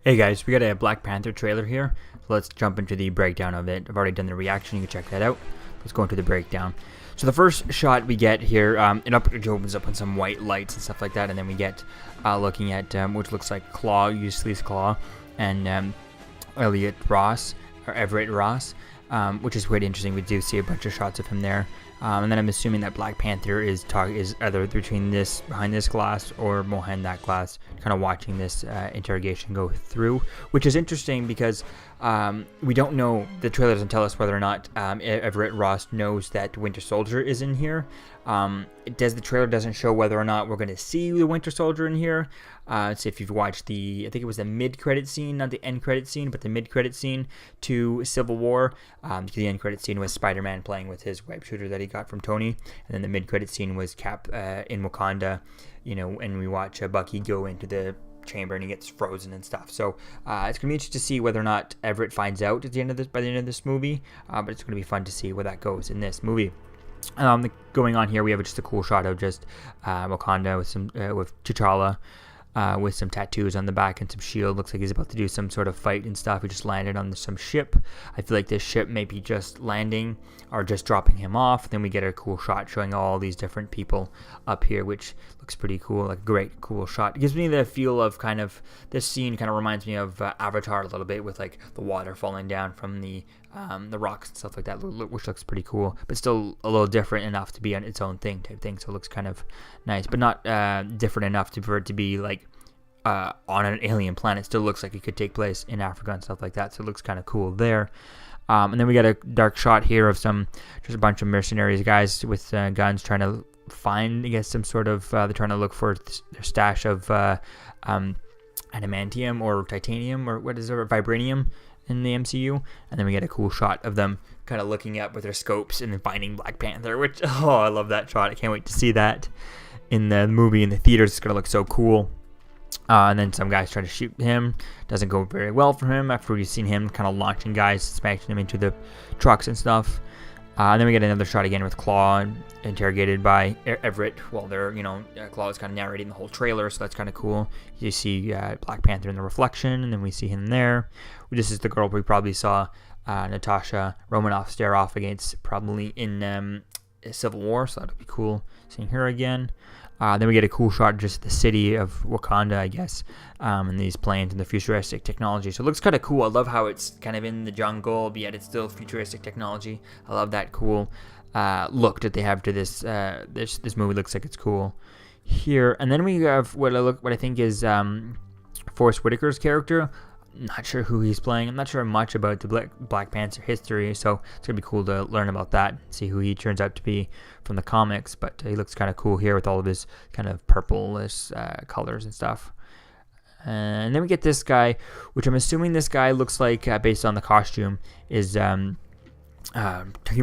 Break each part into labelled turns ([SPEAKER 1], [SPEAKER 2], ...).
[SPEAKER 1] Hey guys, we got a Black Panther trailer here. So let's jump into the breakdown of it. I've already done the reaction, you can check that out. Let's go into the breakdown. So the first shot we get here, it opens up on some white lights and stuff like that, and then we get looking at which looks like Claw, Useless Claw, and Everett Ross, which is quite interesting. We do see a bunch of shots of him there. And then I'm assuming that Black Panther is either between behind this glass or behind that glass, kind of watching this interrogation go through, which is interesting because we don't know. The trailer doesn't tell us whether or not Everett Ross knows that Winter Soldier is in here. The trailer doesn't show whether or not we're going to see the Winter Soldier in here. So if you've watched I think it was the mid-credit scene, not the end-credit scene, but the mid-credit scene to Civil War. The end-credit scene was Spider-Man playing with his web shooter that he got from Tony, and then the mid-credit scene was Cap in Wakanda, and we watch Bucky go into the chamber and he gets frozen and stuff. So it's gonna be interesting to see whether or not Everett finds out at the end of by the end of this movie. But it's gonna be fun to see where that goes in this movie. Going on here, we have just a cool shot of just Wakanda with T'Challa. With some tattoos on the back and some shield. Looks like he's about to do some sort of fight and stuff. He just landed on some ship. I feel like this ship may be just landing or just dropping him off. Then we get a cool shot showing all these different people up here, which looks pretty cool. Like a great, cool shot. It gives me the feel of this scene kind of reminds me of Avatar a little bit, with like the water falling down from the rocks and stuff like that, which looks pretty cool, but still a little different enough to be on its own thing type thing. So it looks kind of nice, but not different enough for it to be like on an alien planet. Still looks like it could take place in Africa and stuff like that, so it looks kind of cool there. And then we got a dark shot here of just a bunch of mercenaries, guys with guns, trying to find, I guess, some sort of they're trying to look for their stash of adamantium or titanium or vibranium in the MCU. And then we get a cool shot of them kind of looking up with their scopes and then finding Black Panther, which, I love that shot. I can't wait to see that in the movie in the theaters. It's gonna look so cool. And then some guys try to shoot him. Doesn't go very well for him after we've seen him kind of launching guys, smashing them into the trucks and stuff. And then we get another shot again with Claw interrogated by Everett. Well, Claw is kind of narrating the whole trailer, so that's kind of cool. You see Black Panther in the reflection, and then we see him there. This is the girl we probably saw Natasha Romanoff stare off against probably in Civil War, so that'll be cool seeing her again. Then we get a cool shot of just the city of Wakanda, I guess, and these planes and the futuristic technology. So it looks kind of cool. I love how it's kind of in the jungle, but yet it's still futuristic technology. I love that cool look that they have to this. This movie looks like it's cool here. And then we have what I think is Forrest Whitaker's character. Not sure who he's playing. I'm not sure much about the Black Panther history, so it's gonna be cool to learn about that, see who he turns out to be from the comics. But he looks kind of cool here with all of his kind of purplish colors and stuff. And then we get this guy, which I'm assuming this guy looks like, based on the costume, is Human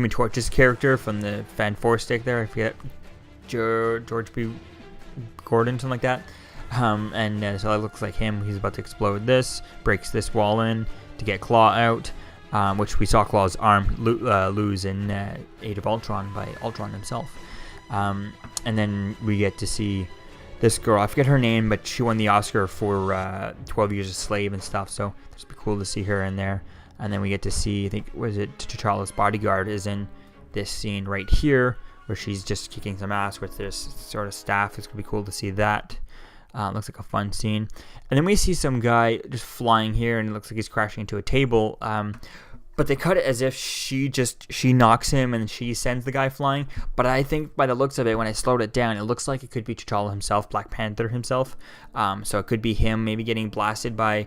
[SPEAKER 1] Torch's character from the Fantastic there. I forget, George B. Gordon, something like that. So it looks like him. He's about to explode this, breaks this wall in to get Claw out, which we saw Claw's arm lose in Age of Ultron by Ultron himself. And then we get to see this girl. I forget her name, but she won the Oscar for 12 Years a Slave and stuff, so it's be cool to see her in there. And then we get to see, I think, T'Challa's bodyguard is in this scene right here, where she's just kicking some ass with this sort of staff. It's going to be cool to see that. Looks like a fun scene. And then we see some guy just flying here, and it looks like he's crashing into a table. But they cut it as if she knocks him and she sends the guy flying. But I think by the looks of it, when I slowed it down, it looks like it could be T'Challa himself, Black Panther himself. So it could be him maybe getting blasted by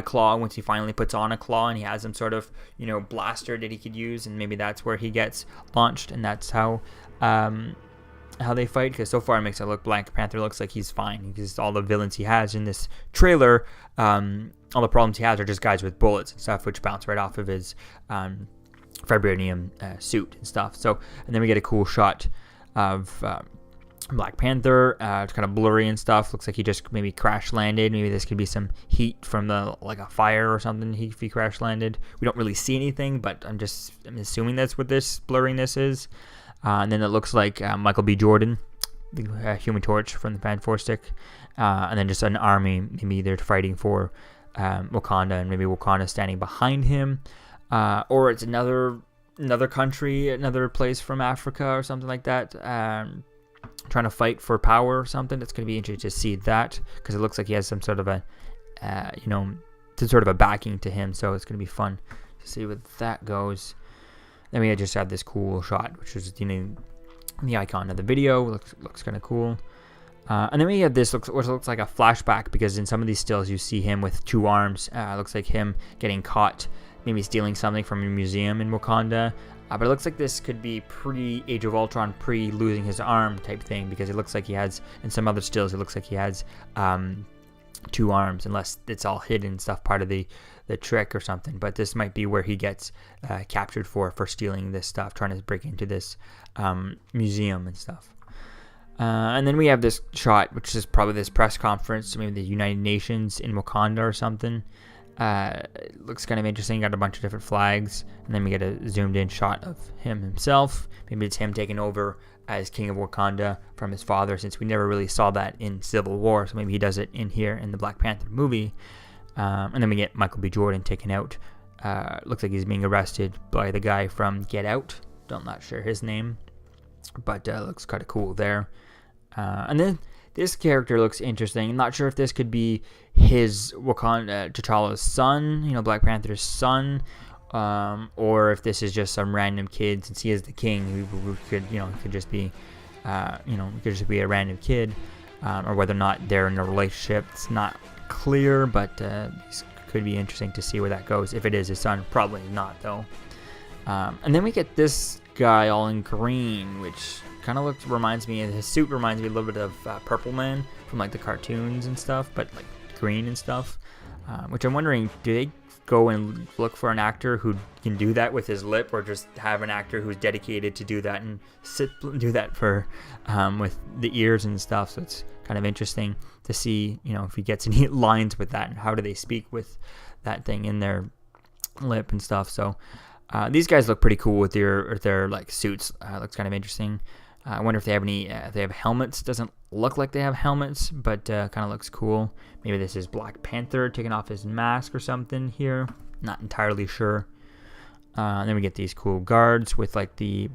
[SPEAKER 1] Claw once he finally puts on a claw and he has some sort of blaster that he could use, and maybe that's where he gets launched, and that's how they fight. Because so far it makes it look Black Panther looks like he's fine, because all the villains he has in this trailer, all the problems he has are just guys with bullets and stuff, which bounce right off of his vibranium suit and stuff. So, and then we get a cool shot of Black Panther. It's kind of blurry and stuff. Looks like he just maybe crash landed. Maybe this could be some heat from like a fire or something. If he crash landed, we don't really see anything, but I'm assuming that's what this blurriness is. And then it looks like Michael B. Jordan, the Human Torch from the Fantastic, and then just an army. Maybe they're fighting for Wakanda, and maybe Wakanda standing behind him, or it's another country, another place from Africa or something like that, trying to fight for power or something. It's going to be interesting to see that, because it looks like he has some sort of a some sort of a backing to him, so it's going to be fun to see what that goes. Then we just have this cool shot, which is the icon of the video. Looks kind of cool. And then we have this which looks like a flashback, because in some of these stills you see him with 2 arms. Looks like him getting caught, maybe stealing something from a museum in Wakanda. But it looks like this could be pre-Age of Ultron, pre-losing his arm type thing, because it looks like he has, in some other stills, it looks like he has 2 arms, unless it's all hidden stuff, part of the trick or something. But this might be where he gets captured for stealing this stuff, trying to break into this museum and stuff. And then we have this shot, which is probably this press conference, maybe the United Nations in Wakanda or something. It looks kind of interesting. Got a bunch of different flags, and then we get a zoomed in shot of him himself. Maybe it's him taking over as King of Wakanda from his father, since we never really saw that in Civil War. So maybe he does it in here in the Black Panther movie. And then we get Michael B. Jordan taken out. Looks like he's being arrested by the guy from Get Out. I'm not sure his name, but looks kind of cool there. And then this character looks interesting. I'm not sure if this could be his Wakanda, T'Challa's son, Black Panther's son, or if this is just some random kid, since he is the king, who could, could just be, could just be a random kid, or whether or not they're in a relationship. It's not clear, but it could be interesting to see where that goes. If it is his son, probably not though. And then we get this guy all in green, which kind of reminds me, his suit reminds me a little bit of Purple Man from like the cartoons and stuff, but like green and stuff, which I'm wondering, do they go and look for an actor who can do that with his lip, or just have an actor who's dedicated to do that and do that for with the ears and stuff? So it's kind of interesting to see, if he gets any lines with that, and how do they speak with that thing in their lip and stuff. So these guys look pretty cool with their like suits. Looks kind of interesting. I wonder if they have any. If they have helmets. Doesn't look like they have helmets, but kind of looks cool. Maybe this is Black Panther taking off his mask or something here. Not entirely sure. And then we get these cool guards with like the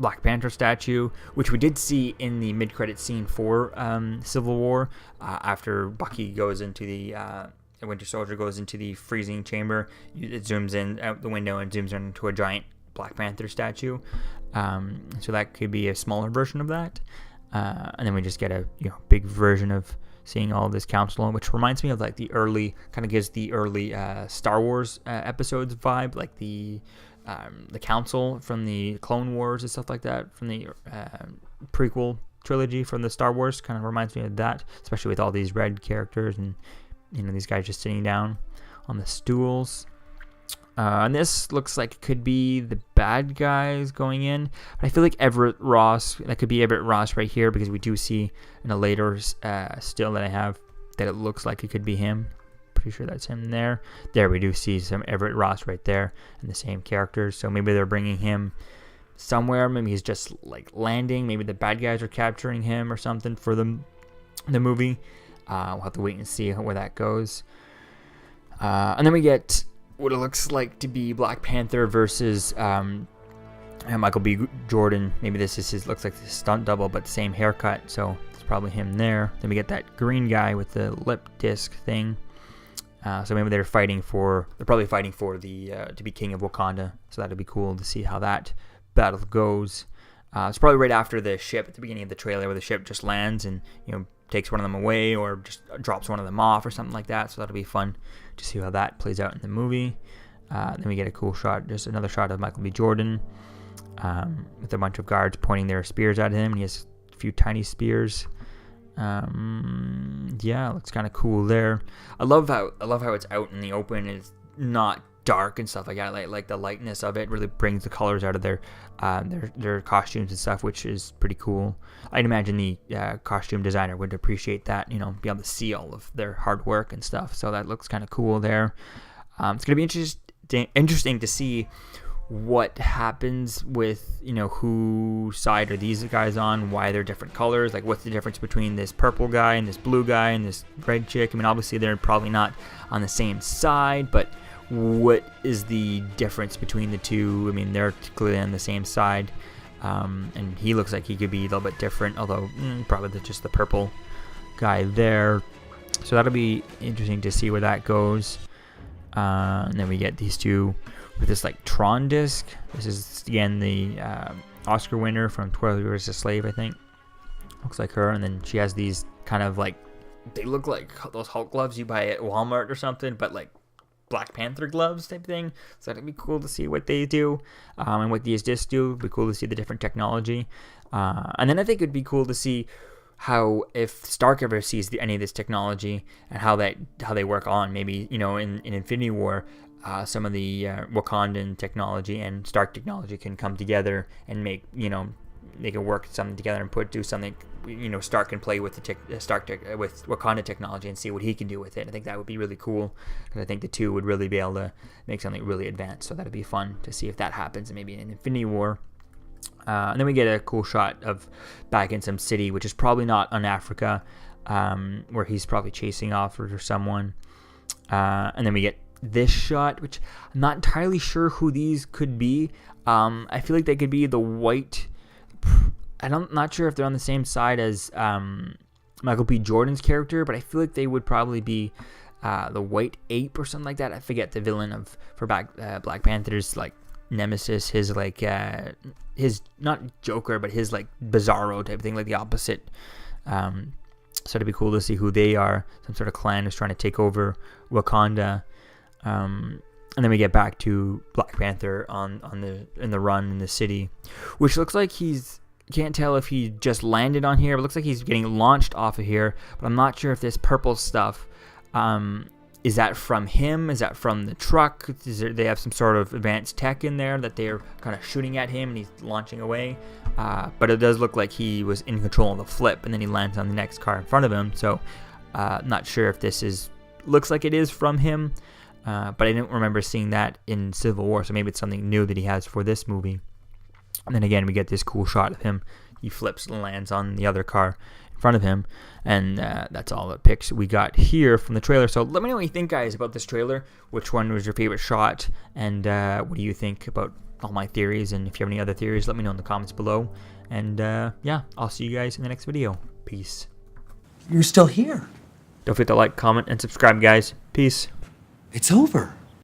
[SPEAKER 1] Black Panther statue, which we did see in the mid-credit scene for Civil War, after Bucky goes into the Winter Soldier goes into the freezing chamber. It zooms in out the window and zooms into a giant Black Panther statue. So that could be a smaller version of that. And then we just get a big version of seeing all this council, which reminds me of like the early, kind of gives the early Star Wars episodes vibe, like the council from the Clone Wars and stuff like that, from the prequel trilogy from the Star Wars. Kind of reminds me of that, especially with all these red characters and these guys just sitting down on the stools. And this looks like it could be the bad guys going in. But I feel like Everett Ross, that could be Everett Ross right here, because we do see in a later still that I have that it looks like it could be him. Pretty sure that's him there. There we do see some Everett Ross right there, and the same characters. So maybe they're bringing him somewhere. Maybe he's just like landing. Maybe the bad guys are capturing him or something for the movie. We'll have to wait and see where that goes. And then we get what it looks like to be Black Panther versus Michael B. Jordan. Maybe this is his, looks like his stunt double, but same haircut, so it's probably him there. Then we get that green guy with the lip disc thing. So maybe they're probably fighting for the to be King of Wakanda. So that'd be cool to see how that battle goes. It's probably right after the ship at the beginning of the trailer, where the ship just lands and takes one of them away, or just drops one of them off or something like that. So that'll be fun to see how that plays out in the movie. Then we get a cool shot, just another shot of Michael B. Jordan with a bunch of guards pointing their spears at him. And he has a few tiny spears. Yeah, it looks kind of cool there. I love how it's out in the open. It's not dark and stuff like that. Like the lightness of it really brings the colors out of their costumes and stuff, which is pretty cool. I'd imagine the costume designer would appreciate that, be able to see all of their hard work and stuff. So that looks kind of cool there. It's going to be interesting to see what happens with, you know, whose side are these guys on, why they're different colors, like what's the difference between this purple guy and this blue guy and this red chick. I mean, obviously they're probably not on the same side, but what is the difference between the two? I mean, they're clearly on the same side, and he looks like he could be a little bit different, although probably just the purple guy there. So that'll be interesting to see where that goes. And then we get these two with this like Tron disc. This is again the Oscar winner from 12 Years a Slave, I think. Looks like her, and then she has these kind of like, they look like those Hulk gloves you buy at Walmart or something, but like Black Panther gloves type thing. So that'd be cool to see what they do, and what these discs do. It'd be cool to see the different technology, and then I think it'd be cool to see how, if Stark ever sees any of this technology, and how they work on, maybe, you know, in Infinity War, some of the Wakandan technology and Stark technology can come together and make, you know, they can work something together and do something. You know, Stark can play with with Wakanda technology and see what he can do with it. I think that would be really cool, because I think the two would really be able to make something really advanced. So that'd be fun to see if that happens, and maybe in Infinity War. And then we get a cool shot of back in some city, which is probably not on Africa, where he's probably chasing off or someone. And then we get this shot, which I'm not entirely sure who these could be. I feel like they could be the white. I'm not sure if they're on the same side as Michael B. Jordan's character, but I feel like they would probably be the White Ape or something like that. I forget the villain for Black Panther's like nemesis, his like his not Joker, but his like Bizarro type thing, like the opposite. So it'd be cool to see who they are. Some sort of clan who's trying to take over Wakanda. And then we get back to Black Panther in the run in the city, which looks like can't tell if he just landed on here. It looks like he's getting launched off of here, but I'm not sure if this purple stuff, is that from him? Is that from the truck? They have some sort of advanced tech in there that they're kind of shooting at him and he's launching away. But it does look like he was in control of the flip, and then he lands on the next car in front of him. So not sure if this looks like it is from him. But I didn't remember seeing that in Civil War, so maybe it's something new that he has for this movie. And then again, we get this cool shot of him. He flips and lands on the other car in front of him. And that's all the pics we got here from the trailer. So let me know what you think, guys, about this trailer. Which one was your favorite shot? And what do you think about all my theories? And if you have any other theories, let me know in the comments below. And yeah, I'll see you guys in the next video. Peace.
[SPEAKER 2] You're still here.
[SPEAKER 1] Don't forget to like, comment, and subscribe, guys. Peace.
[SPEAKER 2] It's over.